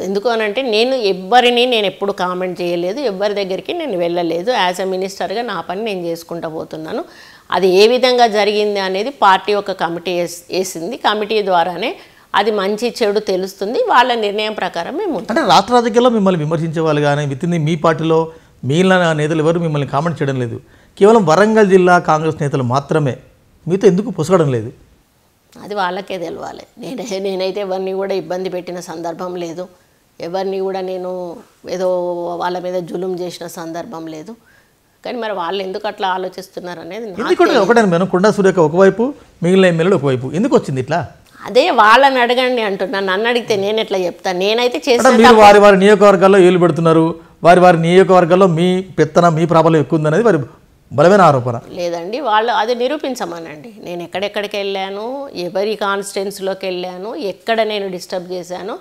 ఎందుకు అనంటే నేను ఎప్పుడు కామెంట్ చేయలేదు, ఎవ్వరి దగ్గరికి నేను వెళ్ళలేదు. యాజ్ ఎ మినిస్టర్గా నా పని నేను చేసుకుంటూ పోతున్నాను. అది ఏ విధంగా జరిగింది అనేది పార్టీ ఒక కమిటీ వేసింది. కమిటీ ద్వారానే అది మంచి చెడు తెలుస్తుంది. వాళ్ళ నిర్ణయం ప్రకారం మేము అంటే రాష్ట్ర రాజకీయాల్లో మిమ్మల్ని విమర్శించే వాళ్ళు కానీ మీ పార్టీలో మిగిలిన నేతలు ఎవరు మిమ్మల్ని కామెంట్ చేయడం లేదు. కేవలం వరంగల్ జిల్లా కాంగ్రెస్ నేతలు మాత్రమే మీతో ఎందుకు పొసగడం లేదు? అది వాళ్ళకే తెలవాలి. నేనైతే ఎవరిని కూడా ఇబ్బంది పెట్టిన సందర్భం లేదు. ఎవరిని కూడా నేను ఏదో వాళ్ళ మీద జులుం చేసిన సందర్భం లేదు. కానీ మరి వాళ్ళు ఎందుకు అట్లా ఆలోచిస్తున్నారు అనేది ఒకటే మేడం. కొండా సురేఖ ఒకవైపు, మిగిలిన ఎమ్మెల్యేలు ఒకవైపు, ఎందుకు వచ్చింది ఇట్లా? అదే వాళ్ళని అడగండి అంటున్నాను. నన్ను అడిగితే నేను ఎట్లా చెప్తాను? నేనైతే చేసిన మీరు వారి నియోజకవర్గాల్లో ఏలు పెడుతున్నారు. వారి నియోజకవర్గాల్లో మీ పెత్తనం, మీ ప్రాబల్యం ఎక్కువ ఉందనేది వారి బలమైన ఆరోపణ. లేదండి, వాళ్ళు అది నిరూపించమనండి. నేను ఎక్కడెక్కడికి వెళ్ళాను, ఎవరి కాన్స్టిట్యున్సీలోకి వెళ్ళాను, ఎక్కడ నేను డిస్టర్బ్ చేశాను,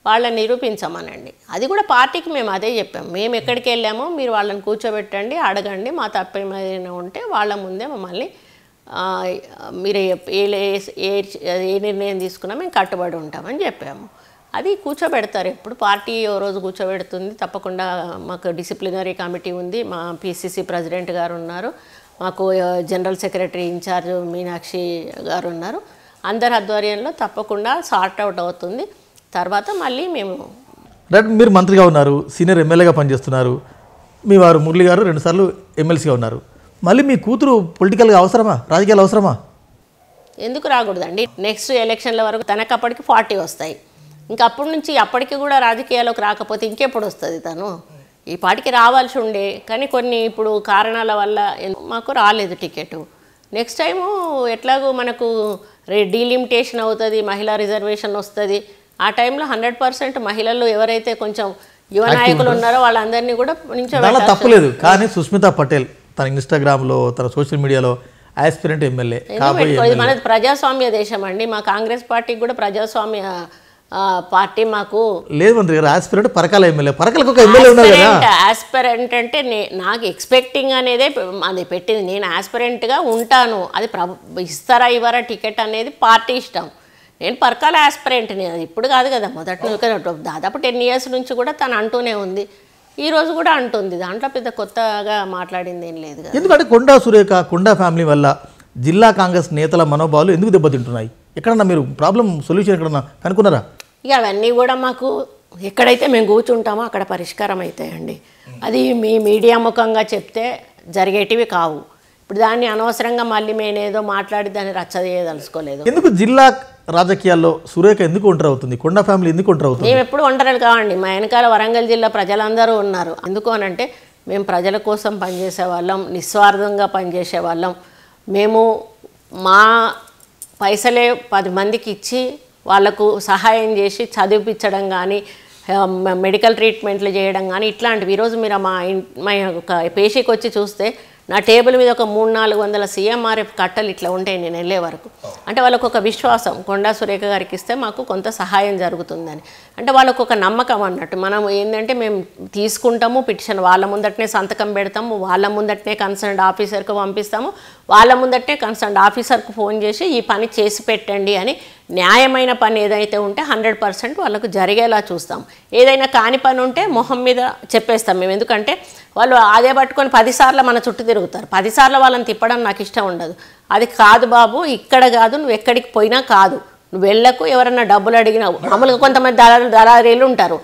వాళ్ళని నిరూపించమనండి. అది కూడా పార్టీకి మేము అదే చెప్పాము. మేము ఎక్కడికి వెళ్ళామో మీరు వాళ్ళని కూర్చోబెట్టండి, అడగండి. మా తప్పేమైనా ఉంటే వాళ్ళ ముందే మమ్మల్ని మీరు ఏ నిర్ణయం తీసుకున్నా మేము కట్టుబడి ఉంటామని చెప్పాము. అది కూర్చోబెడతారు. ఎప్పుడు పార్టీ ఓ రోజు కూర్చోబెడుతుంది తప్పకుండా. మాకు డిసిప్లినరీ కమిటీ ఉంది, మా పిసిసి ప్రెసిడెంట్ గారు ఉన్నారు, మాకు జనరల్ సెక్రటరీ ఇన్ఛార్జ్ మీనాక్షి గారు ఉన్నారు. అందరి ఆధ్వర్యంలో తప్పకుండా సార్ట్ అవుట్ అవుతుంది. తర్వాత మళ్ళీ మేము మీరు మంత్రిగా ఉన్నారు, సీనియర్ ఎమ్మెల్యేగా పనిచేస్తున్నారు. మీ వారు మురళి గారు 2 సార్లు ఎమ్మెల్సీగా ఉన్నారు. మళ్ళీ మీ కూతురు పొలిటికల్గా అవసరమా, రాజకీయాలు అవసరమా? ఎందుకు రాకూడదండి? నెక్స్ట్ ఎలక్షన్ల వరకు తనకు అప్పటికి 40 వస్తాయి. ఇంకా అప్పటి నుంచి అప్పటికి కూడా రాజకీయాల్లోకి రాకపోతే ఇంకెప్పుడు వస్తుంది? తను ఈ పాటికి రావాల్సి ఉండే, కానీ కొన్ని ఇప్పుడు కారణాల వల్ల మాకు రాలేదు టికెట్. నెక్స్ట్ టైము ఎట్లాగో మనకు డీలిమిటేషన్ అవుతుంది, మహిళా రిజర్వేషన్ వస్తుంది. ఆ టైంలో 100% మహిళలు ఎవరైతే కొంచెం యువ నాయకులు ఉన్నారో వాళ్ళందరినీ కూడా నించోబెట్టాలి. తప్పలేదు. కానీ సుస్మితా పటేల్ తన ఇన్స్టాగ్రామ్లో, తన సోషల్ మీడియాలో ఆస్పిరెంట్ ఎమ్మెల్యే. మనది ప్రజాస్వామ్య దేశం అండి. మా కాంగ్రెస్ పార్టీకి కూడా ప్రజాస్వామ్య పార్టీ మాకు లేదు. మంత్రి గారు ఆస్పిరెంట్ పరకాల ఎమ్మెల్యే, పరకాలకు ఒక ఎమ్మెల్యే ఉన్నారు కదా. ఆస్పిరెంట్ అంటే నాకు ఎక్స్పెక్టింగ్ అనేదే అది పెట్టింది. నేను ఆస్పిరెంట్గా ఉంటాను. అది ఇస్తారా ఇవ్వరా టికెట్ అనేది పార్టీ ఇష్టం. నేను పరకాల ఆస్పిరెంట్. నేను అది ఇప్పుడు కాదు కదా, మొదటి దాదాపు 10 years నుంచి కూడా తను అంటూనే ఉంది. ఈ రోజు కూడా అంటుంది. దాంట్లో పెద్ద కొత్తగా మాట్లాడింది ఏం లేదు కదా. ఎందుకంటే కొండా సురేఖ, కొండా ఫ్యామిలీ వల్ల జిల్లా కాంగ్రెస్ నేతల మనోభావాలు ఎందుకు దెబ్బతింటున్నాయి? ఎక్కడన్నా మీరు ప్రాబ్లం సొల్యూషన్ ఎక్కడన్నా కనుక్కున్నారా? ఇక అవన్నీ కూడా మాకు ఎక్కడైతే మేము కూర్చుంటామో అక్కడ పరిష్కారం అవుతాయండి. అది మీ మీడియా ముఖంగా చెప్తే జరిగేటివి కావు. ఇప్పుడు దాన్ని అనవసరంగా మళ్ళీ మేనేదో మాట్లాడి దాన్ని రచ్చదలుచుకోలేదు. ఎందుకు జిల్లా రాజకీయాల్లో సురేఖ ఎందుకు ఒంటరి అవుతుంది? కొండా ఫ్యామిలీ ఎందుకు ఒంటరి అవుతుంది? మేము ఎప్పుడు ఒంటరి కావండి. మా వెనకాల వరంగల్ జిల్లా ప్రజలందరూ ఉన్నారు. ఎందుకు అనంటే మేము ప్రజల కోసం పనిచేసే వాళ్ళం, నిస్వార్థంగా పనిచేసే వాళ్ళం. మేము మా పైసలే 10 మందికి ఇచ్చి వాళ్ళకు సహాయం చేసి చదివిపించడం కానీ, మెడికల్ ట్రీట్మెంట్లు చేయడం కానీ ఇట్లాంటివి. ఈరోజు మీరు మా ఒక పేషీకి వచ్చి చూస్తే నా టేబుల్ మీద ఒక 300-400 CMRF కట్టలు ఇట్లా ఉంటాయి నేను వెళ్ళే వరకు. అంటే వాళ్ళకు ఒక విశ్వాసం, కొండా సురేఖ గారికి ఇస్తే మాకు కొంత సహాయం జరుగుతుందని. అంటే వాళ్ళకు ఒక నమ్మకం అన్నట్టు. మనం ఏంటంటే మేము తీసుకుంటాము పిటిషన్, వాళ్ళ ముందటనే సంతకం పెడతాము, వాళ్ళ ముందటనే కన్సర్న్డ్ ఆఫీసర్కు పంపిస్తాము, వాళ్ళ ముందటనే కన్సర్న్డ్ ఆఫీసర్కు ఫోన్ చేసి ఈ పని చేసి పెట్టండి అని. న్యాయమైన పని ఏదైతే ఉంటే 100% వాళ్ళకు జరిగేలా చూస్తాం. ఏదైనా కాని పని ఉంటే మొహం మీద చెప్పేస్తాం మేము. ఎందుకంటే వాళ్ళు అదే పట్టుకొని 10 సార్లు మన చుట్టూ తిరుగుతారు. 10 సార్లు వాళ్ళని తిప్పడం నాకు ఇష్టం ఉండదు. అది కాదు బాబు, ఇక్కడ కాదు, నువ్వు ఎక్కడికి పోయినా కాదు, నువ్వు వెళ్ళకు. ఎవరన్నా డబ్బులు అడిగినా మామూలుగా కొంతమంది దళారీలు ఉంటారు,